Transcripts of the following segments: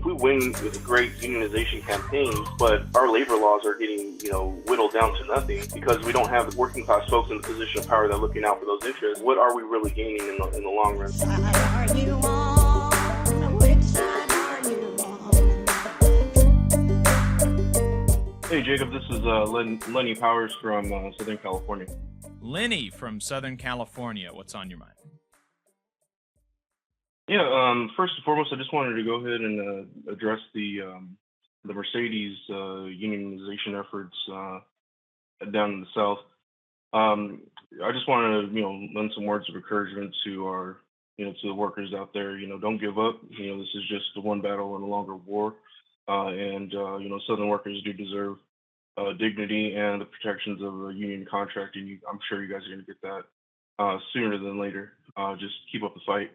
if we win with great unionization campaigns, but our labor laws are getting, whittled down to nothing because we don't have the working class folks in the position of power that are looking out for those interests, what are we really gaining in the long run? Are you on? Which side are you on? Hey Jacob, this is Lenny Powers from Southern California. Lenny from Southern California, what's on your mind? Yeah, first and foremost, I just wanted to go ahead and address the Mercedes unionization efforts down in the South. I just want to, lend some words of encouragement to our, to the workers out there. Don't give up. This is just the one battle in a longer war, and Southern workers do deserve dignity and the protections of a union contract, and I'm sure you guys are going to get that sooner than later. Just keep up the fight.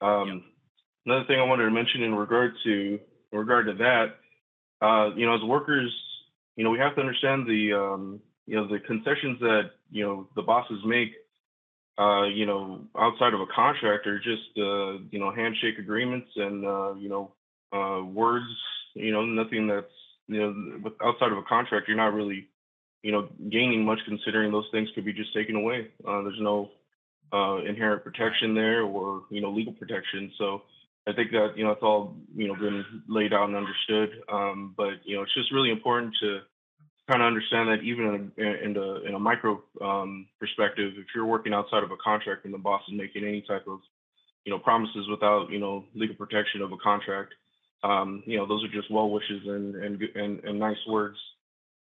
Another thing I wanted to mention in regard to that, as workers, we have to understand the concessions that the bosses make, outside of a contract are just handshake agreements and words, nothing that's outside of a contract. You're not really gaining much, considering those things could be just taken away. There's no inherent protection there or legal protection. So I think that it's all been laid out and understood. But it's just really important to kind of understand that even in a micro perspective, if you're working outside of a contract and the boss is making any type of promises without legal protection of a contract, those are just well wishes and nice words.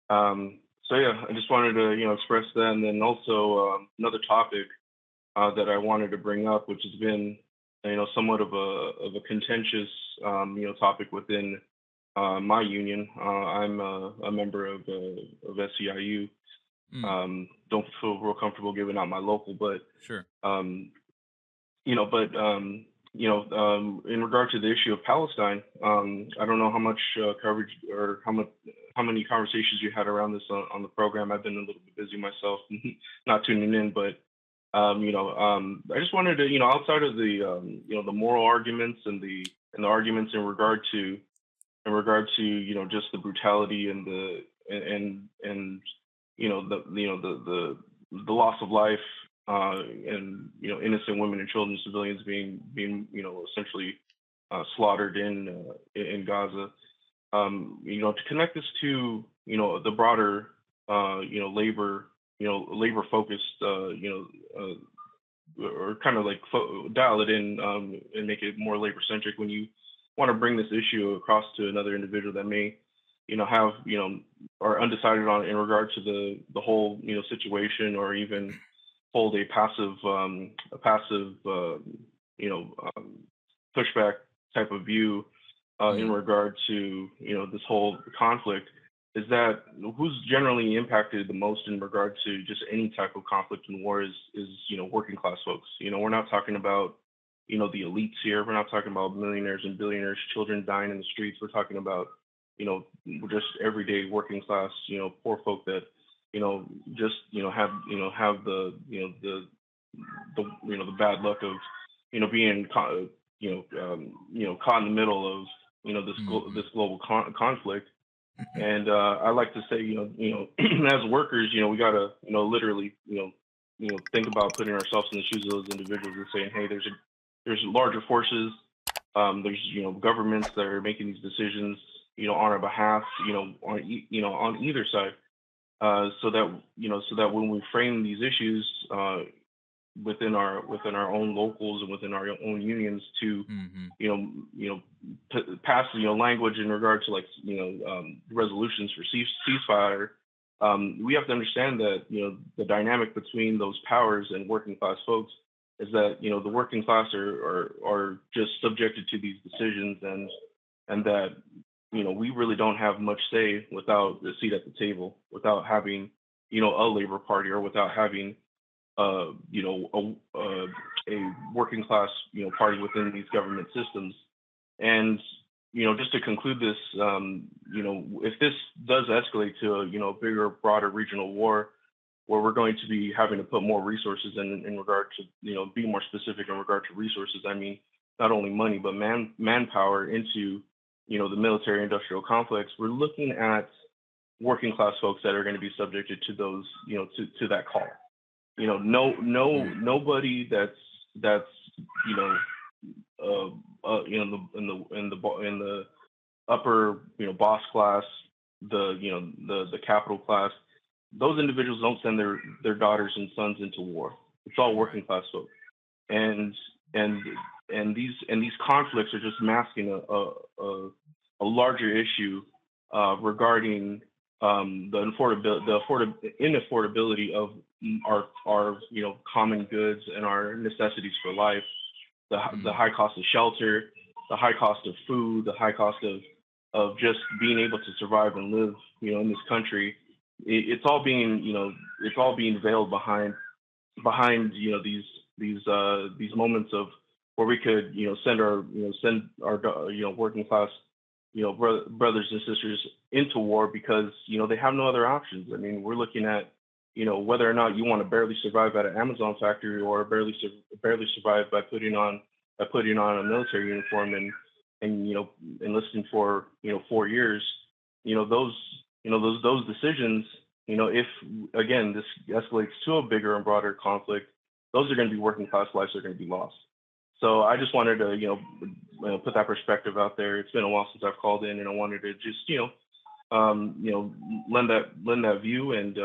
So yeah, I just wanted to express that. And then also another topic that I wanted to bring up, which has been, somewhat of a contentious, topic within my union. I'm a member of SEIU. Don't feel real comfortable giving out my local, but Sure. In regard to the issue of Palestine, I don't know how much coverage or how many conversations you had around this on the program. I've been a little bit busy myself, not tuning in, but I just wanted to, outside of the the moral arguments and the arguments in regard to just the brutality and the loss of life, and innocent women and children, civilians being essentially slaughtered in Gaza. To connect this to the broader labor focused, or kind of like dial it in and make it more labor centric. When you want to bring this issue across to another individual that may have are undecided on in regard to the whole situation, or even hold a passive pushback type of view in regard to this whole conflict, is that who's generally impacted the most in regard to just any type of conflict and war is working class folks. We're not talking about the elites here. We're not talking about millionaires and billionaires, children dying in the streets. We're talking about just everyday working class poor folk that just have the the bad luck of being caught in the middle of this global conflict. And I like to say, as workers, we gotta, literally, think about putting ourselves in the shoes of those individuals and saying, hey, there's larger forces, there's governments that are making these decisions, on our behalf, on either side, so that when we frame these issues within our own locals and within our own unions to pass language in regard to resolutions for ceasefire, we have to understand that the dynamic between those powers and working class folks is that the working class are just subjected to these decisions, and that we really don't have much say without the seat at the table, without having a labor party, or without having a working class party within these government systems. And just to conclude this, if this does escalate to a bigger, broader regional war, where we're going to be having to put more resources in regard to be more specific in regard to resources, I mean not only money but manpower into the military-industrial complex, we're looking at working class folks that are going to be subjected to those, to that call. Nobody that's in the upper boss class, the capital class. Those individuals don't send their daughters and sons into war. It's all working class folks, and these conflicts are just masking a larger issue regarding the inaffordability of our common goods and our necessities for life, the high cost of shelter, the high cost of food, the high cost of just being able to survive and live in this country. It's all being veiled behind these moments of where we could send our working class brothers and sisters into war because they have no other options. I mean, we're looking at whether or not you want to barely survive at an Amazon factory or barely survive by putting on a military uniform and enlisting for 4 years. Those decisions, if again this escalates to a bigger and broader conflict, those are going to be working class lives that are going to be lost. So I just wanted to put that perspective out there. It's been a while since I've called in, and I wanted to just lend that view and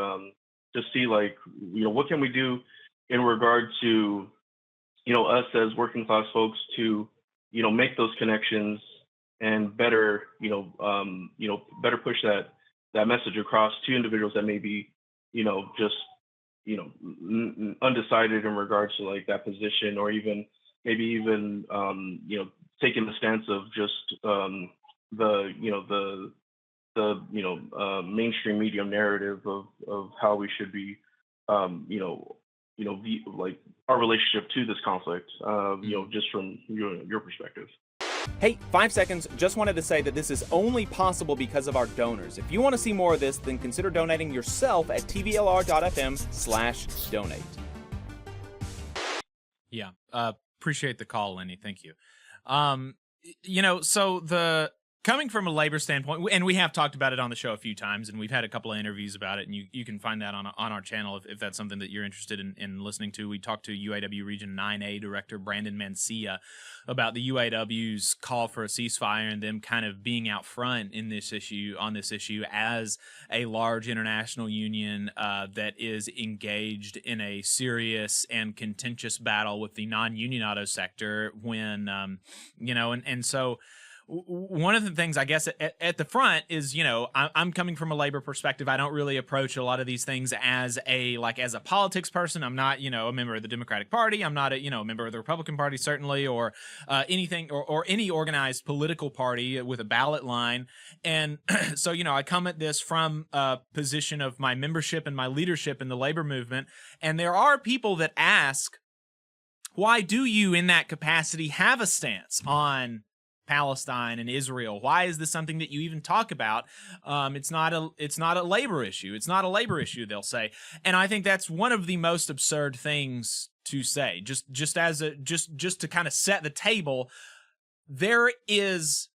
just see what can we do in regard to us as working class folks to make those connections and better better push that message across to individuals that may be just undecided in regards to that position, or maybe even taking the stance of just the mainstream media narrative of how we should be our relationship to this conflict, just from your perspective. Hey, 5 seconds. Just wanted to say that this is only possible because of our donors. If you want to see more of this, then consider donating yourself at tvlr.fm/donate. Yeah. Appreciate the call, Lenny. Thank you. So coming from a labor standpoint, and we have talked about it on the show a few times, and we've had a couple of interviews about it, and you can find that on our channel if that's something that you're interested in listening to. We talked to UAW Region 9A Director Brandon Mancia about the UAW's call for a ceasefire and them kind of being out front on this issue as a large international union that is engaged in a serious and contentious battle with the non-union auto sector when, so one of the things, I guess, at the front is, I'm coming from a labor perspective. I don't really approach a lot of these things as a politics person. I'm not, a member of the Democratic Party. I'm not a member of the Republican Party, certainly, or anything, or any organized political party with a ballot line. And so, I come at this from a position of my membership and my leadership in the labor movement. And there are people that ask, why do you, in that capacity, have a stance on Palestine and Israel? Why is this something that you even talk about? It's not a labor issue. It's not a labor issue, they'll say. And I think that's one of the most absurd things to say. Just to kind of set the table, there is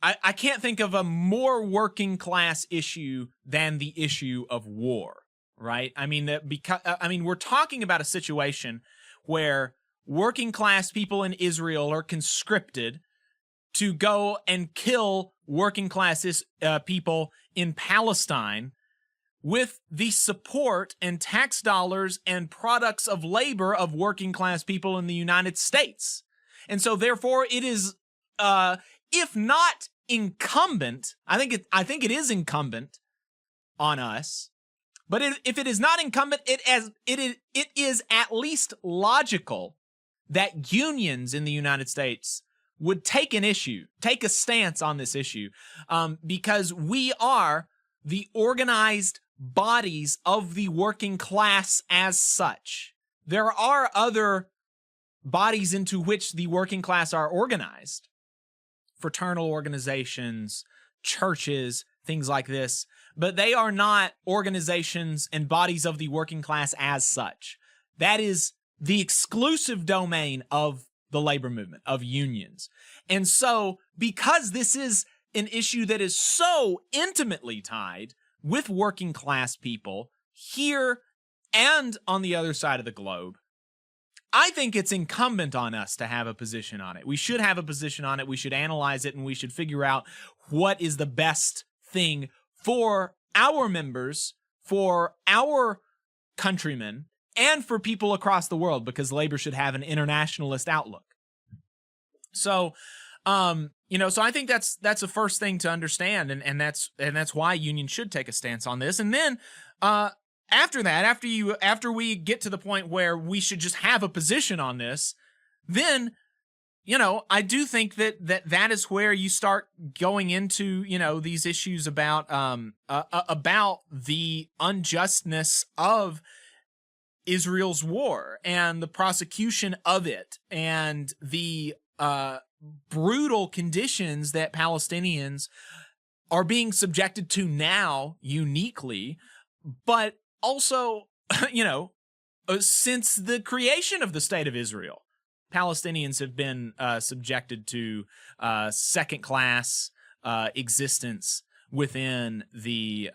I can't think of a more working class issue than the issue of war, right? I mean, we're talking about a situation where working class people in Israel are conscripted to go and kill working class people in Palestine with the support and tax dollars and products of labor of working class people in the United States. And so therefore it is, if not incumbent, I think it is incumbent on us, but if it is not incumbent, it is at least logical that unions in the United States would take a stance on this issue, because we are the organized bodies of the working class as such. There are other bodies into which the working class are organized, fraternal organizations, churches, things like this, but they are not organizations and bodies of the working class as such. That is the exclusive domain of the labor movement, of unions. And so, because this is an issue that is so intimately tied with working class people here and on the other side of the globe, I think it's incumbent on us to have a position on it. We should have a position on it. We should analyze it, and we should figure out what is the best thing for our members, for our countrymen, and for people across the world, because labor should have an internationalist outlook. So, so I think that's the first thing to understand, and that's why unions should take a stance on this. And then, after that, after we get to the point where we should just have a position on this, then, I do think that is where you start going into, these issues about the unjustness of Israel's war and the prosecution of it, and the brutal conditions that Palestinians are being subjected to now uniquely, but also, since the creation of the State of Israel, Palestinians have been subjected to second-class existence within the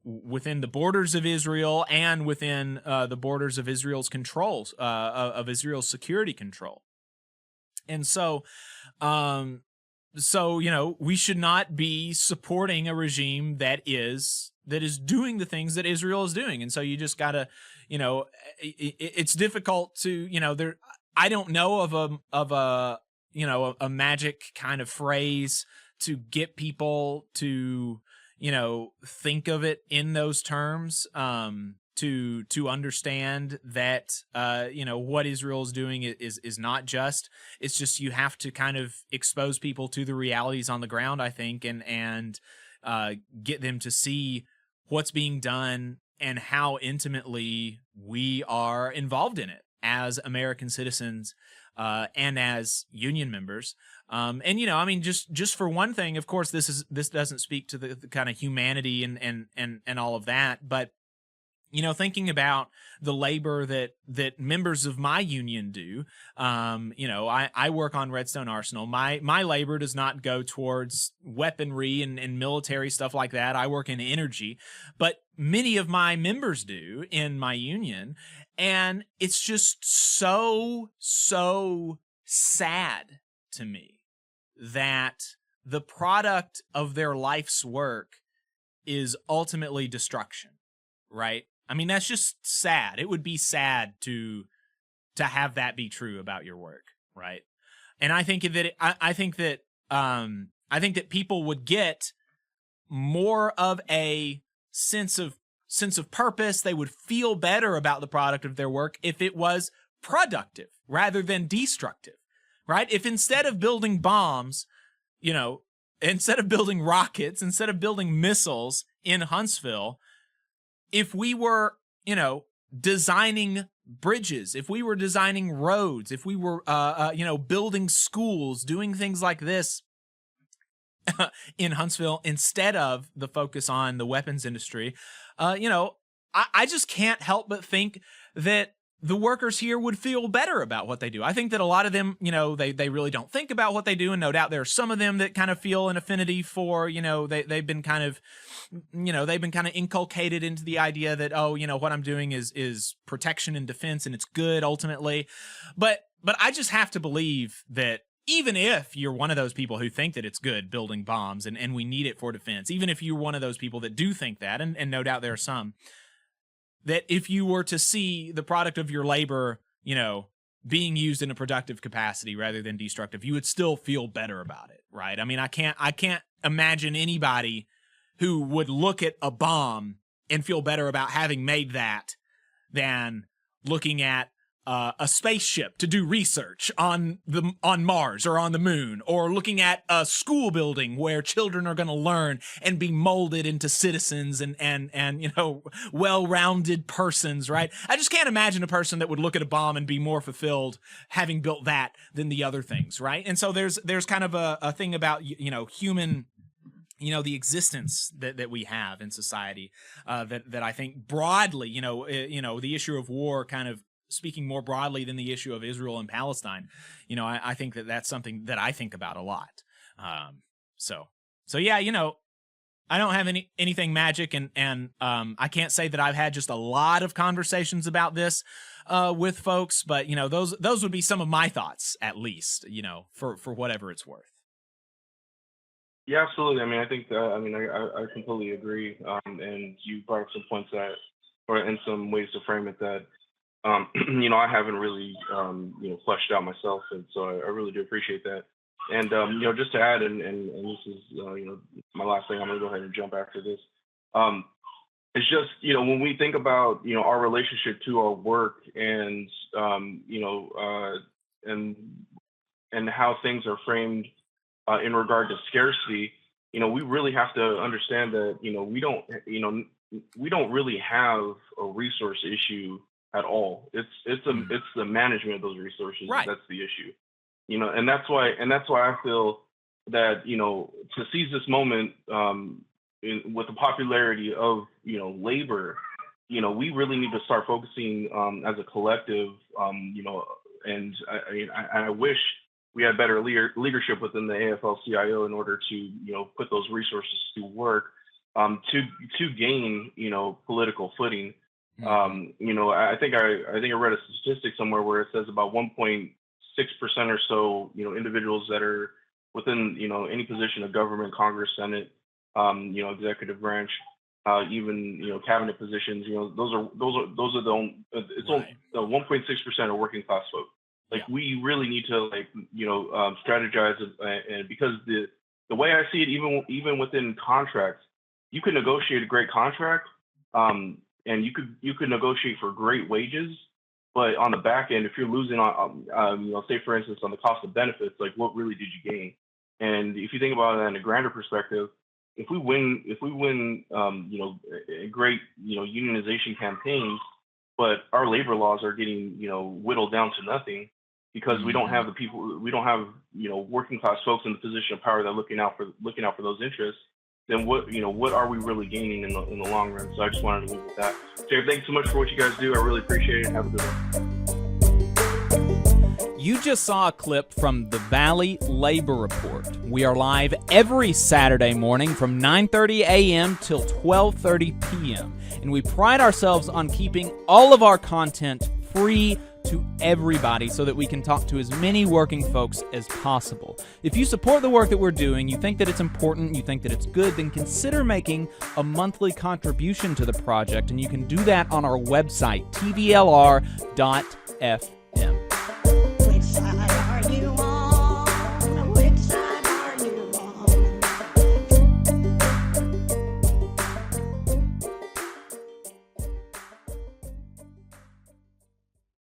within the borders of Israel and within the borders of Israel's controls of Israel's security control. And so we should not be supporting a regime that is doing the things that Israel is doing. And so you just gotta, it's difficult to, I don't know of a magic kind of phrase to get people to, think of it in those terms, to understand that, what Israel is doing is not just. It's just you have to kind of expose people to the realities on the ground, I think, and get them to see what's being done and how intimately we are involved in it as American citizens and as union members. Just for one thing, of course, this doesn't speak to the kind of humanity and all of that, but thinking about the labor that members of my union do, I work on Redstone Arsenal. My labor does not go towards weaponry and military stuff like that. I work in energy, but many of my members do in my union. And it's just so sad to me that the product of their life's work is ultimately destruction, right? I mean, that's just sad. It would be sad to have that be true about your work, right? And I think that I think that people would get more of a sense of purpose. They would feel better about the product of their work if it was productive rather than destructive, right? If instead of building bombs, instead of building rockets, instead of building missiles in Huntsville, if we were, designing bridges, if we were designing roads, if we were, building schools, doing things like this in Huntsville instead of the focus on the weapons industry, I just can't help but think that the workers here would feel better about what they do. I think that a lot of them, they really don't think about what they do, and no doubt there are some of them that kind of feel an affinity for, they've been kind of inculcated into the idea that, what I'm doing is protection and defense, and it's good ultimately. But I just have to believe that even if you're one of those people who think that it's good building bombs and we need it for defense, even if you're one of those people that do think that, and no doubt there are some, that if you were to see the product of your labor, being used in a productive capacity rather than destructive, you would still feel better about it, right? I mean, I can't imagine anybody who would look at a bomb and feel better about having made that than looking at a spaceship to do research on Mars or on the moon, or looking at a school building where children are going to learn and be molded into citizens and well-rounded persons, right? I just can't imagine a person that would look at a bomb and be more fulfilled having built that than the other things, right? And so there's kind of a thing about human, the existence that we have in society that I think broadly, the issue of war kind of speaking more broadly than the issue of Israel and Palestine, I think that's something that I think about a lot. So So yeah, I don't have anything magic, and I can't say that I've had just a lot of conversations about this with folks, but those would be some of my thoughts, at least, for whatever it's worth. Yeah, absolutely. I mean, I think I completely agree. And you brought up some points or in some ways to frame it that, I haven't really, fleshed out myself. And so I really do appreciate that. And, just to add, and this is, my last thing, I'm going to go ahead and jump after this. It's just, when we think about, our relationship to our work and, and how things are framed in regard to scarcity, we really have to understand that, we don't really have a resource issue at all. It's the management of those resources Right. That's the issue. And that's why I feel that, to seize this moment with the popularity of, labor, we really need to start focusing as a collective, and I wish we had better leadership within the AFL-CIO in order to, put those resources to work to gain, political footing. I think I read a statistic somewhere where it says about 1.6% or so, individuals that are within, any position of government, Congress, Senate, executive branch, even, cabinet positions, those are the Right. 1.6% are working class folks. Like, we really need to strategize, and because the way I see it, even within contracts, you could negotiate a great contract, and you could negotiate for great wages, but on the back end, if you're losing on, say for instance on the cost of benefits, like what really did you gain? And if you think about it in a grander perspective, if we win, great unionization campaigns, but our labor laws are getting whittled down to nothing because we don't have the people, we don't have working class folks in the position of power that are looking out for those interests, then what are we really gaining in the long run? So I just wanted to leave with that. Jared, thanks so much for what you guys do. I really appreciate it. Have a good one. You just saw a clip from the Valley Labor Report. We are live every Saturday morning from 9:30 a.m. till 12:30 p.m. And we pride ourselves on keeping all of our content free to everybody so that we can talk to as many working folks as possible. If you support the work that we're doing, you think that it's important, you think that it's good, then consider making a monthly contribution to the project, and you can do that on our website, tvlr.fm.